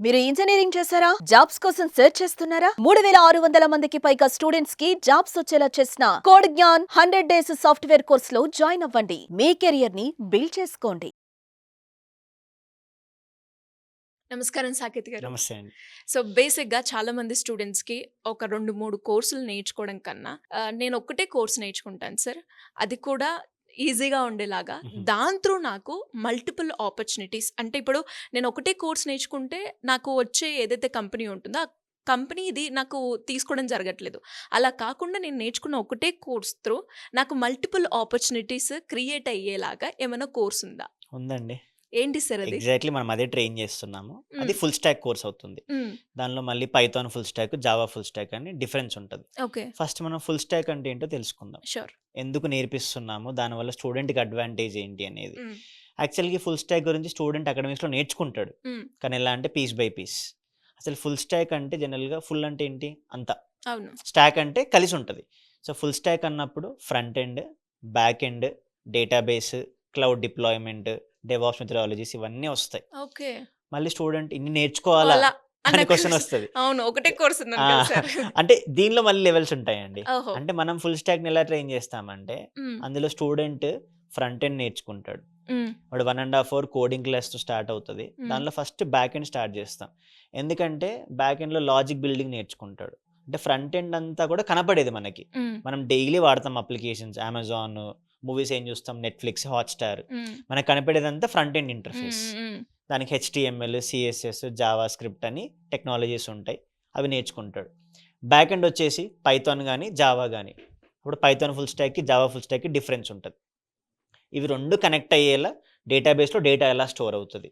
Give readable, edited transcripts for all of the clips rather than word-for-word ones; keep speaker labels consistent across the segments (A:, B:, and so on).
A: మీరు ఇంజనీరింగ్ చేశారా? జాబ్స్ కోసం సెర్చ్ చేస్తున్నారా? 3600 మందికి పైగా స్టూడెంట్స్ కి జాబ్స్ వచ్చేలా చేసిన code Gyan 100 days software course లో జాయిన్ అవ్వండి. మీ కెరియర్ ని బిల్డ్ చేసుకోండి.
B: నమస్కారం సాకేత్ గారు.
C: నమస్తే అండి.
B: సో బేసిక్‌గా చాలామంది స్టూడెంట్స్‌కి ఒక 2, 3 కోర్సులు నేర్చుకోవడం కన్నా నేను ఒక్కటే కోర్స్ నేర్చుకుంటాను సార్. అది కూడా ఈజీగా ఉండేలాగా. దాని త్రూ నాకు మల్టిపుల్ ఆపర్చునిటీస్ అంటే ఇప్పుడు నేను ఒకటే కోర్స్ నేర్చుకుంటే నాకు వచ్చే ఏదైతే కంపెనీ ఉంటుందో ఆ కంపెనీ ఇది నాకు తీసుకోవడం జరగట్లేదు. అలా కాకుండా నేను నేర్చుకున్న ఒకటే కోర్స్ త్రూ నాకు మల్టిపుల్ ఆపర్చునిటీస్ క్రియేట్ అయ్యేలాగా ఏమైనా కోర్స్ ఉందా?
C: ఉందండి.
B: ఏంటి సార్ అది?
C: ఎగ్జాక్ట్‌లీ మనం అదే ట్రైన్ చేస్తున్నాము. అది ఫుల్ స్టాక్ కోర్స్ అవుతుంది.
B: హ్మ్.
C: దానిలో మళ్ళీ Python full stock, Java full stock అని డిఫరెన్స్ ఉంటది.
B: ఓకే.
C: ఫస్ట్ మనం ఫుల్ స్టాక్ అంటే ఏంటో తెలుసుకుందాం.
B: షూర్.
C: ఎందుకు నేర్పిస్తున్నాము? దానివల్ల స్టూడెంట్‌కి అడ్వాంటేజ్ ఏంటి అనేది.
B: హ్మ్.
C: యాక్చువల్‌గా ఫుల్ స్టాక్ గురించి స్టూడెంట్ అకాడమిక్స్‌లో నేర్చుకుంటాడు.
B: హ్మ్.
C: కానీ ఎలా అంటే పీస్ బై పీస్. అసలు ఫుల్ స్టాక్ అంటే జనరల్‌గా ఫుల్ అంటే ఏంటి? అంతా.
B: అవును.
C: స్టాక్ అంటే కలిసి ఉంటది. సో ఫుల్ స్టాక్ అన్నప్పుడు front end, back end, database, cloud deployment, DevOps methodologies ఇవన్నీ వస్తాయి.
B: ఓకే.
C: మళ్ళీ స్టూడెంట్ ఇన్ని నేర్చుకోవాలా
B: అలా
C: అనే
B: నాకు
C: క్వెషన్ వస్తది.
B: అవును. ఒకటే కోర్స్ ఉందని కదా సార్.
C: అంటే దీనిలో మళ్ళీ లెవెల్స్ ఉంటాయండి.
B: ఓహో!
C: అంటే మనం ఫుల్ స్టాక్‌ని ఎలా ట్రైన్ చేస్తామంటే
B: హ్మ్.
C: అందులో స్టూడెంట్ ఫ్రంట్ ఎండ్ నేర్చుకుంటాడు.
B: హ్మ్.
C: వాడు 1 ½ అవర్ కోడింగ్ క్లాస్‌తో స్టార్ట్ అవుతది. దానిలో ఫస్ట్ బ్యాక్ ఎండ్ స్టార్ట్ చేస్తాం. ఎందుకంటే బ్యాక్ ఎండ్‌లో లాజిక్ బిల్డింగ్ నేర్చుకుంటాడు. అంటే ఫ్రంట్ ఎండ్ అంతా కూడా కనపడేది మనకి.
B: హ్మ్.
C: మనం డైలీ వాడతాం అప్లికేషన్స్ అమెజాన్, మూవీస్ ఏం చూస్తాం నెట్‌ఫ్లిక్స్, హాట్‌స్టార్.
B: హ్మ్.
C: మనకు కనపడేదంతా front end
B: hmm.
C: Interface.
B: Hmm.
C: దానికి హెచ్‌టీఎంఎల్, సీఎస్ఎస్, జావా స్క్రిప్ట్ అని టెక్నాలజీస్ ఉంటాయి. అవి నేర్చుకుంటాడు. బ్యాక్ ఎండ్ వచ్చేసి పైథాన్ గాని, జావా గాని. ఇప్పుడు పైథాన్ ఫుల్ స్టాక్‌కి, జావా ఫుల్ స్టాక్‌కి డిఫరెన్స్ ఉంటది. ఇవి 2 కనెక్ట్ అయ్యేలా డేటాబేస్‌లో డేటా ఎలా స్టోర్ అవుతది.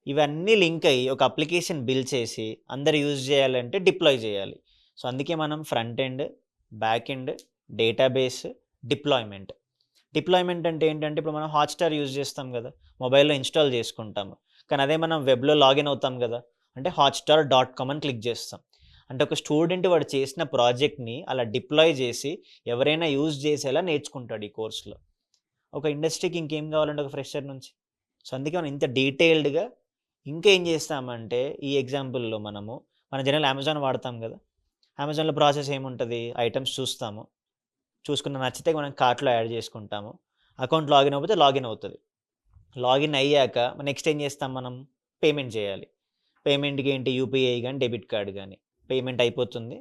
C: ఇవన్నీ లింక్ అయ్యి ఒక అప్లికేషన్ బిల్డ్ చేసి అందరూ యూజ్ చేయాలంటే డిప్లాయ్ చేయాలి. సో అందుకే మనం front end, back end, database, deployment. Deployment అంటే ఏంటంటే ఇప్పుడు మనం హాట్‌స్టార్ యూజ్ చేస్తాం కదా! మొబైల్‌లో ఇన్‌స్టాల్ చేసుకుంటాము. కానీ అదే మనం వెబ్‌లో లాగిన్ అవుతాం కదా! అంటే hotstar.com అని క్లిక్ చేస్తాం. అంటే ఒక స్టూడెంట్ వాడు చేసిన ప్రాజెక్ట్‌ని అలా డిప్లాయ్ చేసి ఎవరైనా యూజ్ చేసేలా నేర్చుకుంటాడు ఈ కోర్స్‌లో. ఒక ఇండస్ట్రీకి ఇంకేం కావాలండి ఒక ఫ్రెషర్ నుంచి. సో అందుకే మనం ఇంత డీటెయిల్డ్‌గా ఇంకా ఏం చేస్తామంటే ఈ ఎగ్జాంపుల్‌లో మన జనరల్ అమెజాన్ వాడతాం కదా! అమెజాన్‌లో ప్రాసెస్ ఏముంటది? ఐటెమ్స్ చూస్తాము. చూసుకున్న నచ్చితే మనం కార్ట్‌లో యాడ్ చేసుకుంటాము. అకౌంట్ లాగిన్ అవ్వకపోతే లాగిన్ అవుతది. లాగిన్ అయ్యాక నెక్స్ట్ ఏం చేస్తాం మనం? పేమెంట్ చేయాలి. పేమెంట్‌కి ఏంటి యూపీఐ గాని, డెబిట్ కార్డ్ గాని. పేమెంట్ అయిపోతుంది.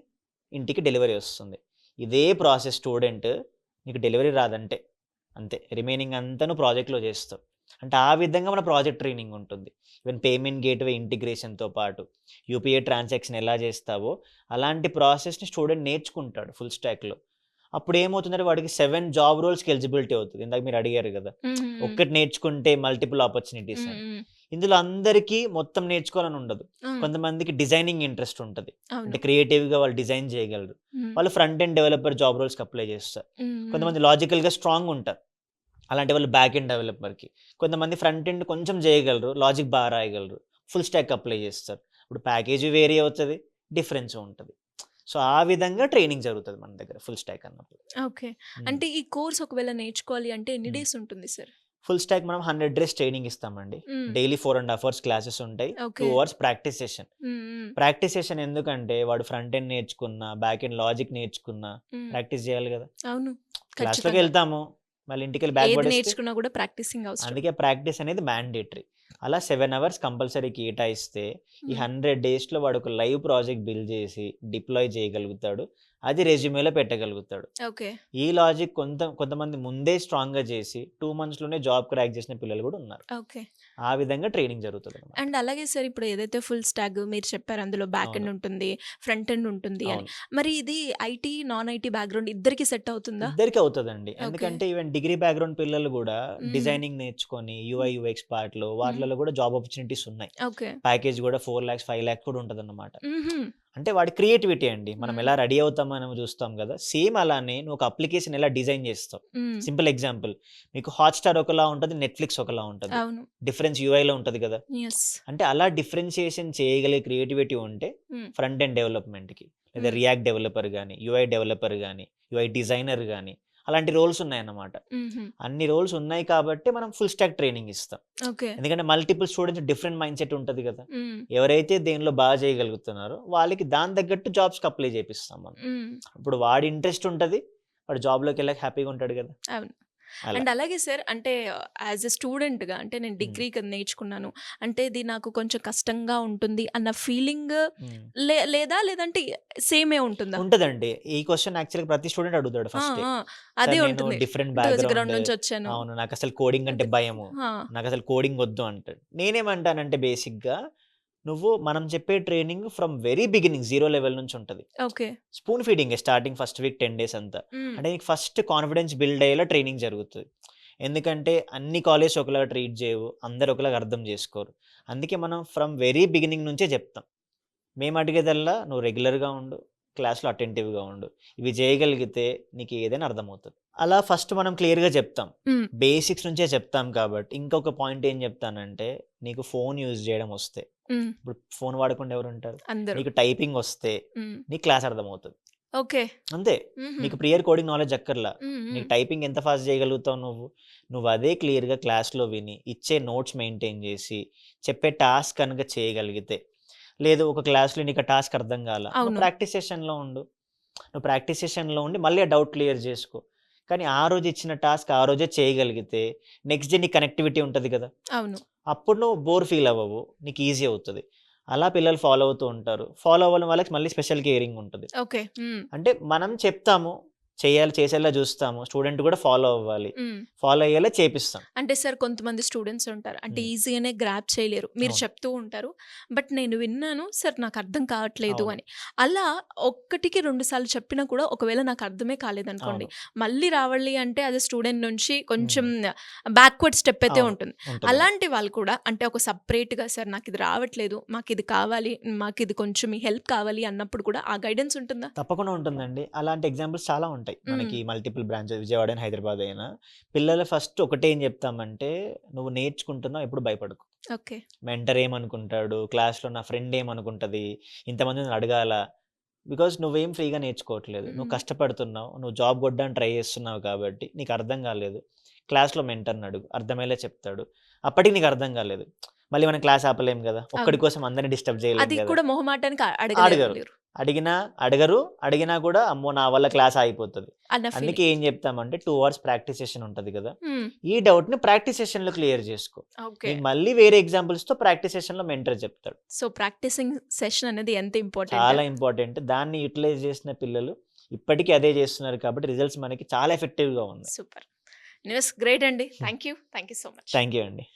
C: ఇంటికి డెలివరీ వస్తుంది. ఇదే ప్రాసెస్ స్టూడెంట్ నీకు డెలివరీ రాదంటే అంతే. రిమైనింగ్ అంతా నువ్వు ప్రాజెక్ట్‌లో చేస్తావు. అంటే ఆ విధంగా మన ప్రాజెక్ట్ ట్రైనింగ్ ఉంటుంది. ఈవెన్ పేమెంట్ గేట్‌వే ఇంటిగ్రేషన్‌తో పాటు యూపీఐ ట్రాన్సాక్షన్ ఎలా చేస్తావో అలాంటి ప్రాసెస్‌ని స్టూడెంట్ నేర్చుకుంటాడు ఫుల్ స్టాక్‌లో. అప్పుడేమవుతుందంటే వాడికి 7 జాబ్ రోల్స్‌కి ఎలిజిబిలిటీ అవుతది. ఇందాక మీరు అడిగారు గదా!
B: హ్మ్.
C: ఒక్కటి నేర్చుకుంటే మల్టిపుల్ ఆపర్చునిటీస్
B: హ్మ్.
C: అని.
B: హ్మ్.
C: ఇందులో అందరికీ మొత్తం నేర్చుకోవాలని ఉండదు.
B: హ్మ్.
C: కొంతమందికి డిజైనింగ్ ఇంట్రెస్ట్ ఉంటది.
B: అవును.
C: అంటే క్రియేటివ్‌గా వాళ్ళు డిజైన్ చేయగలరు.
B: హ్మ్.
C: వాళ్ళు ఫ్రంట్ ఎండ్ డెవలపర్ జాబ్ రోల్స్‌కి అప్లై చేస్తారు.
B: హ్మ్.
C: కొంతమంది లాజికల్‌గా స్ట్రాంగ్ ఉంటారు. అలాంటి వాళ్ళు బ్యాక్ ఎండ్ డెవలపర్‌కి. కొంతమంది ఫ్రంట్ ఎండ్ కొంచెం చేయగలరు. లాజిక్ బాగా రాయగలరు. ఫుల్ స్టాక్ అప్లై చేస్తారు. ఇప్పుడు ప్యాకేజీ వేరీ అవుతది. డిఫరెన్స్ ఉంటది. సో, ఆ విధంగా ట్రైనింగ్ జరుగుతది మన దగ్గర ఫుల్ స్టాక్ అన్నప్పుడు.
B: ఓకే.
C: హ్మ్.
B: అంటే ఈ కోర్స్ ఒకవేళ నేర్చుకోవాలి అంటే ఎన్ని
C: హ్మ్.
B: డేస్ ఉంటుంది సార్?
C: ఫుల్ స్టాక్ మనం 100 డేస్ ట్రైనింగ్ ఇస్తామండి.
B: హ్మ్.
C: డైలీ 4 ½ అవర్స్ క్లాసెస్ ఉంటాయి. 2
B: ఓకే.
C: Hours practice session.
B: హ్మ్. హ్మ్.
C: ప్రాక్టీస్ సెషన్ ఎందుకంటే వాడు ఫ్రంట్ ఎండ్ నేర్చుకున్నా, బ్యాక్ ఎండ్ లాజిక్ నేర్చుకున్నా
B: హ్మ్.
C: ప్రాక్టీస్ చేయాలి గదా!
B: అవును. ఖచ్చితంగా.
C: క్లాస్‌లోకెళ్తాము. మళ్ళీ ఇంటికెళ్ళి బ్యాగ్
B: ఏది
C: పడేస్తే
B: నేర్చుకున్నా కూడా ప్రాక్టీసింగ్ అవసరం.
C: అందుకే ప్రాక్టీస్ అనేది మ్యాండేటరీ. అలా 7 అవర్స్ కంపల్సరీ కేటాయిస్తే ఈ
B: హ్మ్.
C: 100 డేస్‌లో వాడు ఒక లైవ్ ప్రాజెక్ట్ బిల్డ్ చేసి డిప్లాయ్ చేయగలుగుతాడు. అది రెజ్యూమేలో పెట్టగలుగుతాడు.
B: ఓకే.
C: ఈ లాజిక్ కొంతమంది ముందే స్ట్రాంగ్‌గా చేసి 2 మంత్స్‌లోనే జాబ్ క్రాక్ చేసిన పిల్లలు కూడా ఉన్నారు.
B: ఓకే.
C: ఆ విధంగా ట్రైనింగ్ జరుగుతదనమాట.
B: అండ్ అలాగే సార్ ఇప్పుడు ఏదైతే ఫుల్ స్టాక్ మీరు చెప్పారు అందులో బ్యాక్
C: అవును.
B: ఎండ్ ఉంటుంది, ఫ్రంట్ ఎండ్ ఉంటుంది అని.
C: అవును.
B: మరి ఇది ఐటీ, నాన్ ఐటీ బ్యాక్‌గ్రౌండ్ ఇద్దరికీ సెట్ అవుతుందా?
C: ఇద్దరికీ అవుతదండి.
B: ఓకే.
C: ఎందుకంటే ఈవెన్ డిగ్రీ బ్యాక్‌గ్రౌండ్ పిల్లలు గూడా
B: హ్మ్.
C: డిజైనింగ్ నేర్చుకొని యూఐ,
B: హ్మ్.
C: యూఎక్స్ పార్ట్‌లో
B: హ్మ్.
C: వాటిలలో కూడా జాబ్ ఆపర్చునిటీస్ ఉన్నాయి.
B: ఓకే.
C: ప్యాకేజ్ గూడా 4,00,000, 5,00,000 కూడా ఉంటదన్నమాట.
B: హుహు.
C: అంటే వాడి క్రియేటివిటీ అండి. మనం
B: హ్మ్.
C: ఎలా రెడీ అవుతామని చూస్తాం గదా! సేమ్ అలానే నువ్వు ఒక అప్లికేషన్ ఎలా డిజైన్ చేస్తావు.
B: హ్మ్.
C: సింపుల్ ఎగ్జాంపుల్ మీకు హాట్‌స్టార్ ఒకలా ఉంటది. నెట్‌ఫ్లిక్స్ ఒకలా ఉంటది.
B: అవును.
C: డిఫరెన్స్ యూఐలో ఉంటది గదా!
B: యెస్.
C: అంటే అలా డిఫరెన్షియేషన్ చేయగలిగే క్రియేటివిటీ ఉంటే
B: హ్మ్.
C: ఫ్రంట్ ఎండ్ డెవలప్‌మెంట్‌కి లేదా
B: హ్మ్.
C: రియాక్ట్ డెవలపర్ గాని, యూఐ డెవలపర్ గాని, యూఐ డిజైనర్ గాని అలాంటి రోల్స్ ఉన్నాయన్నమాట. అన్ని రోల్స్ ఉన్నాయి కాబట్టి మనం ఫుల్ స్టాక్ ట్రైనింగ్ ఇస్తాం.
B: ఓకే.
C: ఎందుకంటే multiple students different mind set ఉంటుంది కదా. ఎవరైతే దేనిలో బాగా చేయగలుగుతున్నారో వాళ్ళకి దాని తగ్గట్టు జాబ్స్కి అప్లై చేపిస్తాం మనం. ఇప్పుడు వాడి ఇంట్రెస్ట్ ఉంటుంది, వాడు జాబ్లోకి వెళ్ళాక హ్యాపీగా ఉంటాడు కదా.
B: అవును.
C: అలా.
B: అండ్ అలాగే సార్ అంటే యాజ్ ఎ స్టూడెంట్గా అంటే నేను డిగ్రీ కదా నేర్చుకున్నాను, అంటే ఇది నాకు కొంచెం కష్టంగా ఉంటుంది అన్న ఫీలింగ్ లేదంటే సేమే ఉంటుందా?
C: ఉంటుందండి. ఈ క్వశ్చన్ యాక్చువల్గా ప్రతి స్టూడెంట్ అడుగుతాడు ఫస్ట్.
B: అదే ఉంటుంది.
C: డిఫరెంట్
B: బ్యాక్గ్రౌండ్
C: బ్యాక్గ్రౌండ్
B: నుంచి వచ్చాను.
C: అవును, నాకు అసలు కోడింగ్ అంటే భయము, నాకు అసలు కోడింగ్ వద్దు అంటాడు. నేనేమంటానంటే బేసిక్గా నువ్వు మనం చెప్పే training from very beginning 0 level నుంచి ఉంటుంది.
B: Okay.
C: Spoon feeding starting first week 10 days అంతా. అంటే నీకు ఫస్ట్ కాన్ఫిడెన్స్ బిల్డ్ అయ్యేలా ట్రైనింగ్ జరుగుతుంది. ఎందుకంటే అన్ని కాలేజ్ ఒకలాగా ట్రీట్ చేయవు, అందరు ఒకలాగా అర్థం చేసుకోరు. అందుకే మనం ఫ్రమ్ వెరీ బిగినింగ్ నుంచే చెప్తాం. మేము అడిగేదల్లా నువ్వు రెగ్యులర్గా ఉండు, క్లాస్లో అటెంటివ్గా ఉండు, ఇవి చేయగలిగితే నీకు ఏదైనా అర్థమవుతుంది. అలా ఫస్ట్ మనం క్లియర్గా చెప్తాం, బేసిక్స్ నుంచే చెప్తాం. కాబట్టి ఇంకొక పాయింట్ ఏం చెప్తానంటే, నీకు ఫోన్ యూజ్ చేయడం వస్తే, ఇప్పుడు ఫోన్ వాడకుండా ఎవరు ఉంటారు,
B: అందరూ.
C: నీకు టైపింగ్ వస్తే నీకు క్లాస్ అర్థమవుతుంది.
B: ఓకే.
C: అంతే, నీకు ప్రియర్ కోడింగ్ నాలెడ్జ్ అక్కర్లా, నీకు టైపింగ్ ఎంత ఫాస్ట్ చేయగలుగుతావు నువ్వు అదే క్లియర్గా క్లాస్లో విని ఇచ్చే నోట్స్ మెయింటైన్ చేసి చెప్పే టాస్క్ కనుక చేయగలిగితే, లేదు ఒక క్లాస్లో నీకు ఆ టాస్క్ అర్థం కాల, ప్రాక్టీస్ సెషన్లో ఉండు, నువ్వు ప్రాక్టీస్ సెషన్లో ఉండి మళ్ళీ ఆ డౌట్ క్లియర్ చేసుకో. కానీ ఆ రోజు ఇచ్చిన టాస్క్ ఆ రోజే చేయగలిగితే నెక్స్ట్ డే నీకు కనెక్టివిటీ ఉంటుంది కదా.
B: అవును.
C: అప్పుడు నువ్వు బోర్ ఫీల్ అవ్వవు, నీకు ఈజీ అవుతుంది. అలా పిల్లలు ఫాలో అవుతూ ఉంటారు. ఫాలో అవ్వడం వాళ్ళకి మళ్ళీ స్పెషల్ కేరింగ్ ఉంటుంది.
B: ఓకే.
C: అంటే మనం చెప్తాము, చేసేలా చూస్తాము, స్టూడెంట్ కూడా ఫాలో అవ్వాలి, ఫాలో అయ్యేలా చేపిస్తాం.
B: అంటే సార్ కొంతమంది స్టూడెంట్స్ ఉంటారు, అంటే ఈజీగానే గ్రాప్ చేయలేరు, మీరు చెప్తూ ఉంటారు, బట్ నేను విన్నాను సార్ నాకు అర్థం కావట్లేదు అని. అలా 1-2 సార్లు చెప్పినా కూడా ఒకవేళ నాకు అర్థమే కాలేదనుకోండి, మళ్ళీ రావాలి అంటే అది స్టూడెంట్ నుంచి కొంచెం బ్యాక్వర్డ్ స్టెప్ అయితే ఉంటుంది. అలాంటి వాళ్ళు కూడా అంటే ఒక సపరేట్గా సార్ నాకు ఇది రావట్లేదు, మాకు ఇది కావాలి, మాకు ఇది కొంచెం మీ హెల్ప్ కావాలి అన్నప్పుడు కూడా ఆ గైడెన్స్ ఉంటుందా?
C: తప్పకుండా ఉంటుందండి. అలాంటి ఎగ్జాంపుల్స్ చాలా ఉంటాయి మనకి, multiple branches, Vijayawada and Hyderabad అయినా. పిల్లలు ఫస్ట్ ఒకటే ఏం చెప్తామంటే, నువ్వు నేర్చుకుంటున్నావు ఎప్పుడు భయపడకు.
B: ఓకే.
C: మెంటర్ ఏమనుకుంటాడు, క్లాస్లో నా ఫ్రెండ్ ఏమనుకుంటుంది, ఇంతమంది అడగాల, బికాజ్ నువ్వేం ఫ్రీగా నేర్చుకోవట్లేదు, నువ్వు కష్టపడుతున్నావు, నువ్వు జాబ్ కొట్టడానికి ట్రై చేస్తున్నావు కాబట్టి నీకు అర్థం కాలేదు. క్లాస్లో మెంటర్ని అడుగు, అర్థమయ్యేలా చెప్తాడు. అప్పటికి నీకు అర్థం కాలేదు, మళ్ళీ మనం క్లాస్ ఆపలేం కదా, ఒక్కడి కోసం అందరినీ డిస్టర్బ్ చేయలేం
B: అది
C: కదా.
B: కూడా మొహమాటానికి
C: అడగరు, అడిగినా కూడా అమ్మో నా వల్ల క్లాస్ అయిపోతుంది. అందుకే ఏం చెప్తామంటే 2 hours ప్రాక్టీస్ సెషన్ ఉంటుంది కదా, ఈ డౌట్ ని ప్రాక్టీస్ సెషన్ లో క్లియర్ చేసుకో. మళ్ళీ వేరే ఎగ్జాంపుల్స్ తో ప్రాక్టీస్ సెషన్ లో మెంటర్ చెప్తాడు.
B: సో ప్రాక్టీసింగ్ సెషన్ అనేది ఎంత ఇంపార్టెంట్,
C: చాలా ఇంపార్టెంట్. దాన్ని యూటిలైజ్ చేసిన పిల్లలు ఇప్పటికీ అదే చేస్తున్నారు కాబట్టి రిజల్ట్స్ మనకి చాలా ఎఫెక్టివ్ గా ఉన్నాయి.
B: సూపర్, గ్రేట్ అండి. Thank you so much.
C: Thank you అండి.